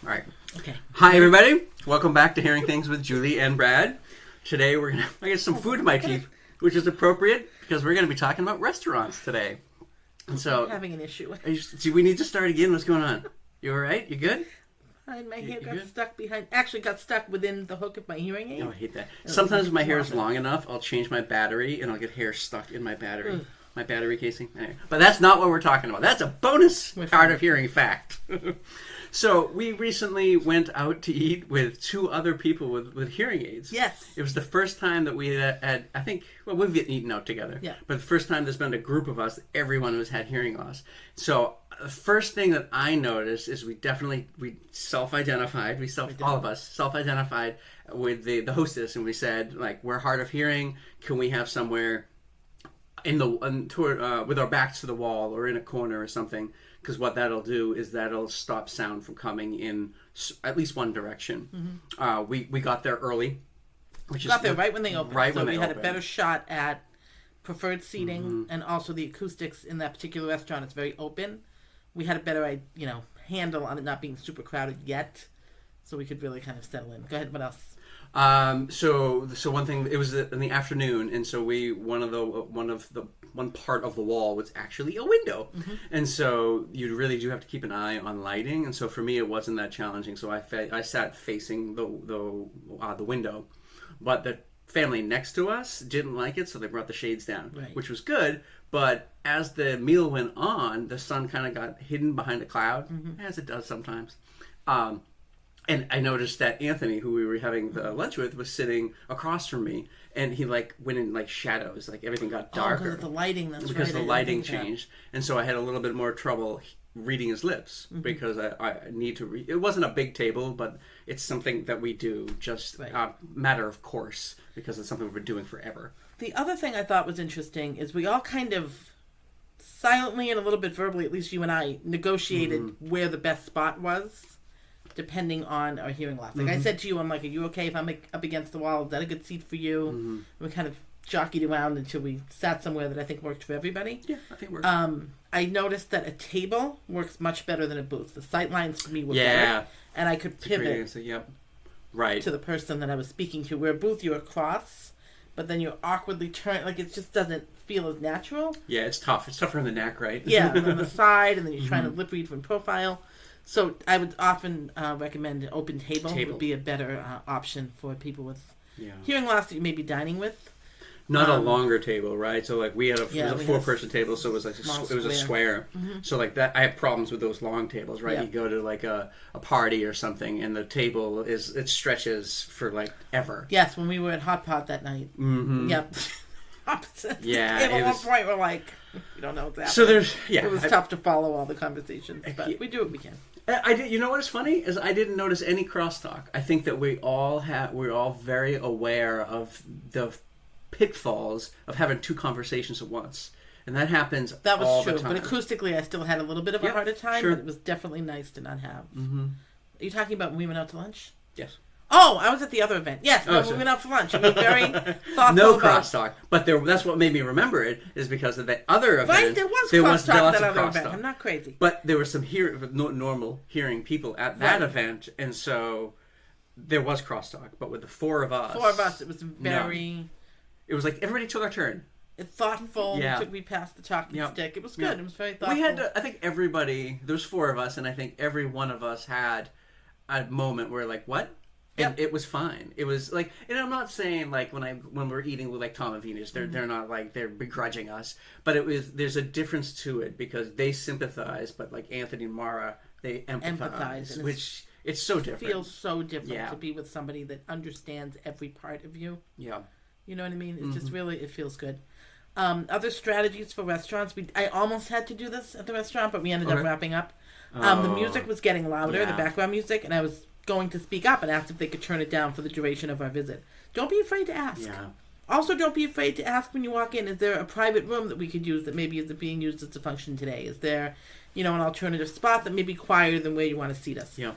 All right. Okay. Hi, everybody. Welcome back to Hearing Things with Julie and Brad. Today, I get some food in my teeth, which is appropriate because we're going to be talking about restaurants today. And so, I'm having an issue. Do we need to start again? What's going on? You all right? You good? My hair got stuck within the hook of my hearing aid. Oh, I hate that. Sometimes if my hair is long enough, I'll change my battery and I'll get hair stuck in my battery. My battery casing. Anyway, but that's not what we're talking about. That's a bonus hard of hearing fact. So we recently went out to eat with two other people with hearing aids. Yes. It was the first time that we had I think, we've eaten out together. Yeah. But the first time there's been a group of us, everyone who's had hearing loss. So the first thing that I noticed is we self-identified. All of us self-identified with the hostess, and we said, like, we're hard of hearing. Can we have somewhere with our backs to the wall or in a corner or something? Because what that'll do is that'll stop sound from coming in at least one direction. Mm-hmm. We got there early. Got there right when they opened. Right so when we they had opened. a better shot at preferred seating, and also the acoustics in that particular restaurant. It's very open. We had a better, handle on it not being super crowded yet, so we could really kind of settle in. Go ahead. What else? So one thing, it was in the afternoon, and so one part of the wall was actually a window, and so you really do have to keep an eye on lighting. And so for me, it wasn't that challenging. So I sat facing the window, but the family next to us didn't like it, so they brought the shades down, which was good. But as the meal went on, the sun kind of got hidden behind a cloud, as it does sometimes. And I noticed that Anthony, who we were having the lunch with, was sitting across from me, and he went in shadows, everything got darker. Because of the lighting, because the lighting changed, and so I had a little bit more trouble reading his lips because I need to read. It wasn't a big table, but it's something that we do just matter of course because it's something we've been doing forever. The other thing I thought was interesting is we all kind of silently and a little bit verbally, at least you and I, negotiated where the best spot was, depending on our hearing loss. I said to you, I'm like, are you okay if I'm up against the wall? Is that a good seat for you? And we kind of jockeyed around until we sat somewhere that I think worked for everybody. Yeah, I think it worked. I noticed that a table works much better than a booth. The sight lines for me were better, and I could pivot to the person that I was speaking to. Where a booth, you're across, but then you're awkwardly turned. It just doesn't feel as natural. Yeah, it's tough. It's tougher in the neck, right? Yeah, on the side, and then you're trying to lip read from profile. So I would often recommend an open table would be a better option for people with hearing loss that you may be dining with. Not a longer table, right? So we had a 4-person table, so it was a square. So that I have problems with those long tables, right? You go to a party or something, and the table it stretches for ever. Yes, when we were at Hot Pot that night. Yep. Opposite. Yeah. At one point, we're we don't know what's happening. So it was tough to follow all the conversations, but we do what we can. You know what's funny is I didn't notice any crosstalk. I think that we're all very aware of the pitfalls of having two conversations at once, and that happens. That was all true, the time. But acoustically, I still had a little bit of a harder time. Sure. But it was definitely nice to not have. Are you talking about when we went out to lunch? Yes. Oh, I was at the other event. Yes, we went out for lunch. It was very thoughtful. No crosstalk, but that's what made me remember it is because of the other event. Right, there was crosstalk at that other event. I'm not crazy. But there were some normal hearing people at that event, and so there was crosstalk. But with the four of us, it was very. No. It was everybody took our turn. It's thoughtful. Yeah. Took me past the talking stick. It was good. It was very thoughtful. We had I think everybody. There was 4 of us, and I think every one of us had a moment where what. And it was fine. It was and I'm not saying when we're eating with Tom and Venus, they're not they're begrudging us, but there's a difference to it because they sympathize, but Anthony and Mara, they empathize, which it's so different. It feels so different to be with somebody that understands every part of you. Yeah, you know what I mean. It's just really it feels good. Other strategies for restaurants. I almost had to do this at the restaurant, but we ended up wrapping up. The music was getting louder, the background music, and I was going to speak up and asked if they could turn it down for the duration of our visit. Don't be afraid to ask. Yeah. Also, don't be afraid to ask when you walk in, is there a private room that we could use that maybe isn't being used as a function today? Is there, an alternative spot that may be quieter than where you want to seat us? Yeah.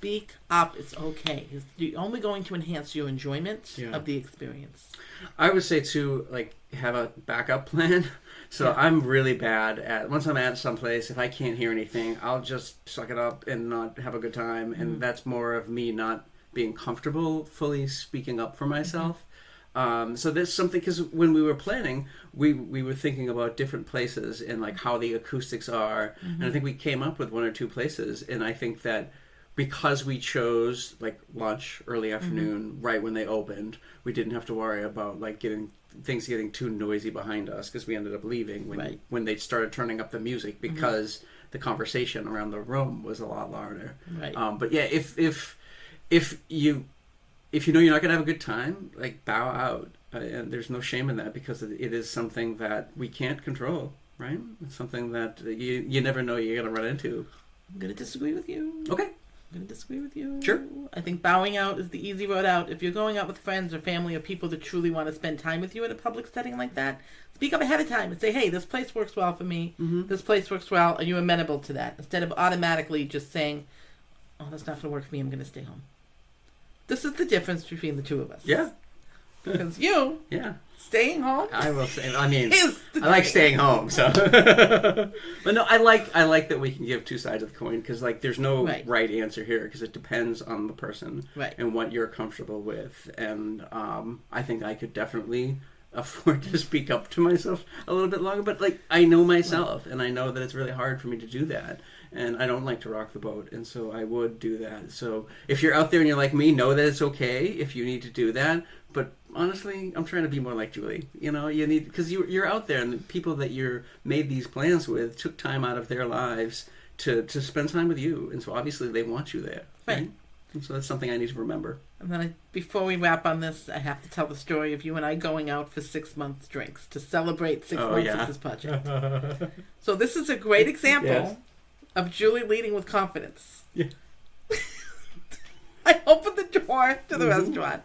Speak up. It's okay. You're only going to enhance your enjoyment of the experience. I would say too, like, have a backup plan. So I'm really bad at, once I'm at someplace, if I can't hear anything, I'll just suck it up and not have a good time. And that's more of me not being comfortable fully speaking up for myself. So there's something, because when we were planning, we were thinking about different places and like how the acoustics are. And I think we came up with one or two places. And I think that because we chose like lunch, early afternoon, right when they opened, we didn't have to worry about like getting too noisy behind us, because we ended up leaving when they started turning up the music, because the conversation around the room was a lot louder. Right. But yeah, if you know you're not gonna have a good time, like, bow out, and there's no shame in that, because it is something that we can't control, right? It's something that you never know you're gonna run into. I'm gonna disagree with you. Okay. I'm going to disagree with you. Sure. I think bowing out is the easy road out. If you're going out with friends or family or people that truly want to spend time with you in a public setting like that, speak up ahead of time and say, hey, this place works well for me. This place works well. Are you amenable to that? Instead of automatically just saying, oh, that's not going to work for me. I'm going to stay home. This is the difference between the two of us. Yeah. Because you, staying home. I will say. I mean, I like staying home. So, but no, I like that we can give two sides of the coin, because like there's no right answer here, because it depends on the person and what you're comfortable with. And I think I could definitely afford to speak up to myself a little bit longer. But like, I know myself, and I know that it's really hard for me to do that. And I don't like to rock the boat, and so I would do that. So if you're out there and you're like me, know that it's okay if you need to do that. But honestly, I'm trying to be more like Julie. You know, you need, because you're out there, and the people that you're made these plans with took time out of their lives to spend time with you, and so obviously they want you there. Right. And so that's something I need to remember. And then before we wrap on this, I have to tell the story of you and I going out for 6 months drinks to celebrate 6 months of this project. So this is a great example of Julie leading with confidence. Yeah. I opened the door to the restaurant,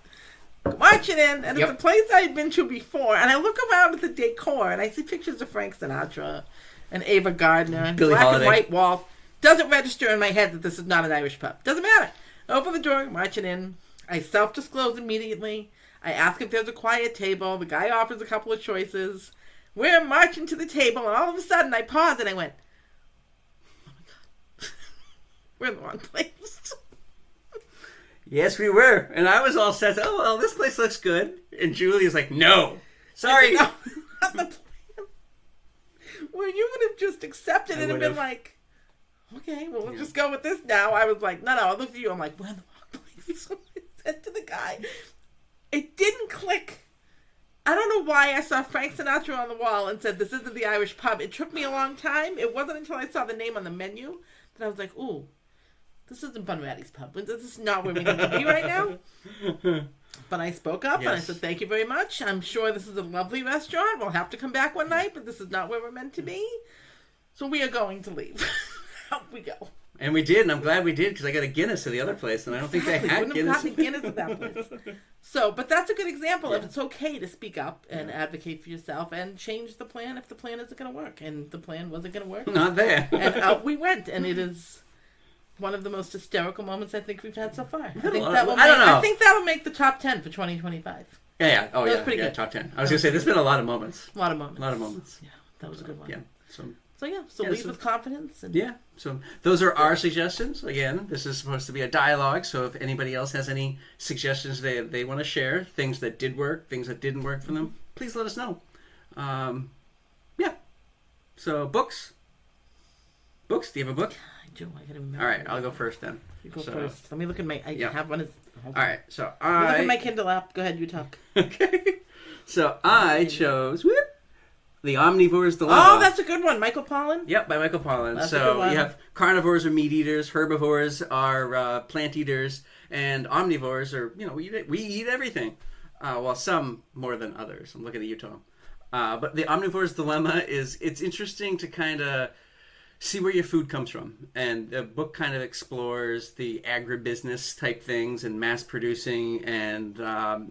marching in, and it's a place I had been to before, and I look around at the decor, and I see pictures of Frank Sinatra and Ava Gardner, and Billie black Holiday. and white walls. Doesn't register in my head that this is not an Irish pub. Doesn't matter. I open the door, marching in. I self-disclose immediately. I ask if there's a quiet table. The guy offers a couple of choices. We're marching to the table, and all of a sudden I paused, and I went, we're in the wrong place. Yes, we were. And I was all set. Oh, well, this place looks good. And Julie's like, no. Sorry. No, not the plan. Well, you would have just accepted it and been like, okay, well, we'll just go with this now. I was like, no. I looked at you. I'm like, we're in the wrong place. So I said to the guy, it didn't click. I don't know why I saw Frank Sinatra on the wall and said, this isn't the Irish pub. It took me a long time. It wasn't until I saw the name on the menu that I was like, ooh. This isn't Bunratty's pub. This is not where we need to be right now. But I spoke up and I said, thank you very much. I'm sure this is a lovely restaurant. We'll have to come back one night, but this is not where we're meant to be. So we are going to leave. Out we go. And we did, and I'm glad we did, because I got a Guinness at the other place, and I don't think they had Guinness. Wouldn't have gotten a Guinness at that place. So, but that's a good example of it's okay to speak up and advocate for yourself and change the plan if the plan isn't going to work. And the plan wasn't going to work. Not there. And out we went, and it is one of the most hysterical moments I think we've had so far. I think that'll make the top 10 for 2025. Yeah. Oh, that was pretty good. Top 10. I was going to say, there's been a lot of moments. A lot of moments. Yeah, that was a good one. Yeah. So lead with confidence. And So those are our suggestions. Again, this is supposed to be a dialogue, so if anybody else has any suggestions they want to share, things that did work, things that didn't work for them, please let us know. So books. Do you have a book? I gotta remember. All right, I'll go first then. You go first. Let me look at my... I have one. All right, so look at my Kindle app. Go ahead, you talk. Okay. So I chose... The Omnivore's Dilemma. Oh, that's a good one. Michael Pollan? Yep, by Michael Pollan. That's a good one. You have carnivores are meat eaters, herbivores are plant eaters, and omnivores are, we eat everything. Well, some more than others. I'm looking at you, Tom. But the Omnivore's Dilemma it's interesting to kind of see where your food comes from. And the book kind of explores the agribusiness type things and mass producing, and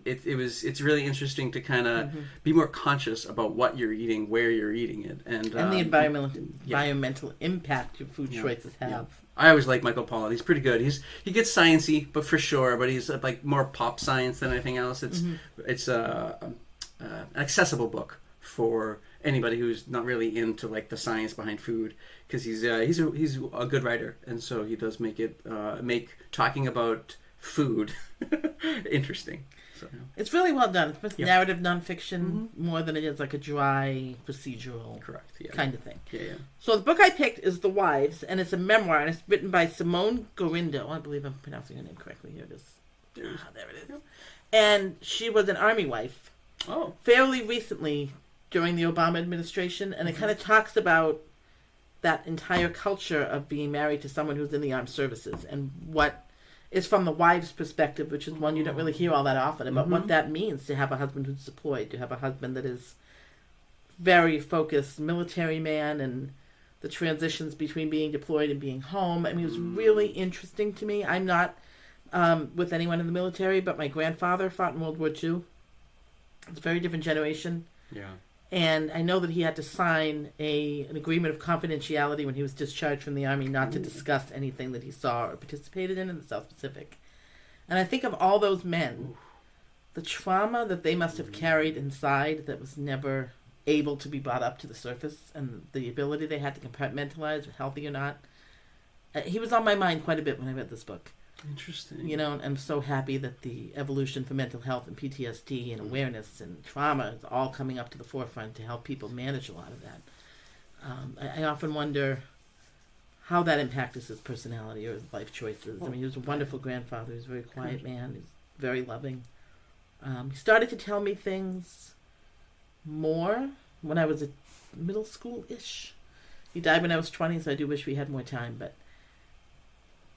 it's really interesting to kind of be more conscious about what you're eating, where you're eating it, and the environmental impact your food choices have. I always like Michael Pollan. He's pretty good. He gets sciencey, but for sure. But he's like more pop science than anything else. It's an accessible book for anybody who's not really into like the science behind food, because he's a good writer, and so he does make talking about food interesting. So, yeah. It's really well done. It's narrative nonfiction more than it is like a dry procedural kind of thing. Yeah. So the book I picked is The Wives, and it's a memoir, and it's written by Simone Gorrindo. I believe I'm pronouncing her name correctly. Here it is. There it is. Yep. And she was an army wife fairly recently during the Obama administration, and it kind of talks about that entire culture of being married to someone who's in the armed services, and what is from the wife's perspective, which is one you don't really hear all that often, about what that means to have a husband who's deployed, to have a husband that is very focused military man, and the transitions between being deployed and being home. I mean, it was really interesting to me. I'm not with anyone in the military, but my grandfather fought in World War II. It's a very different generation. Yeah. And I know that he had to sign an agreement of confidentiality when he was discharged from the Army, not to discuss anything that he saw or participated in the South Pacific. And I think of all those men, the trauma that they must have carried inside that was never able to be brought up to the surface, and the ability they had to compartmentalize, healthy or not. He was on my mind quite a bit when I read this book. Interesting. You know, and I'm so happy that the evolution for mental health and PTSD and awareness and trauma is all coming up to the forefront to help people manage a lot of that. I often wonder how that impacted his personality or his life choices. I mean, he was a wonderful grandfather. He was a very quiet man. He was very loving. He started to tell me things more when I was at middle school-ish. He died when I was 20, so I do wish we had more time, but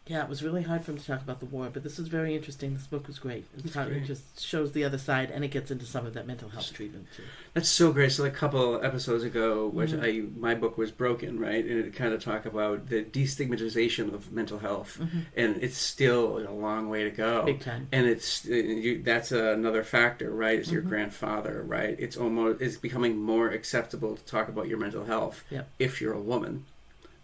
yeah, it was really hard for him to talk about the war, but this was very interesting. This book was great. It just shows the other side, and it gets into some of that mental health treatment, too. That's so great. So like a couple episodes ago, which my book was Broken, right? And it kind of talked about the destigmatization of mental health, and it's still a long way to go. Big time. And that's another factor, right? Is your grandfather, right? It's becoming more acceptable to talk about your mental health if you're a woman.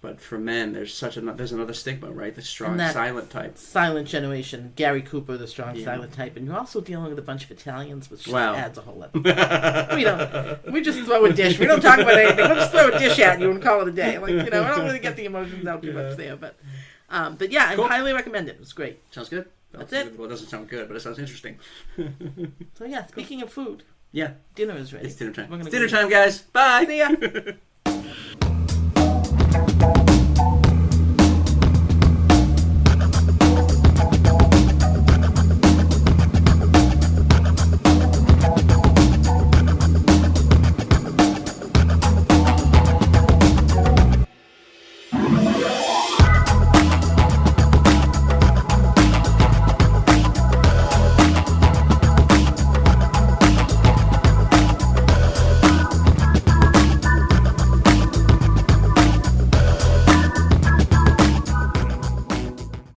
But for men, there's another stigma, right? The strong, silent type. Silent generation. Gary Cooper, the strong, silent type. And you're also dealing with a bunch of Italians, which adds a whole lot. We just throw a dish. We don't talk about anything. We'll just throw a dish at you and call it a day. Like, we don't really get the emotions out too much there. But yeah, cool. I highly recommend it. It was great. Sounds good. That's it. Well, it doesn't sound good, but it sounds interesting. So yeah, speaking of food. Yeah. Dinner is ready. It's dinner time. It's dinner time, guys. Bye. See ya.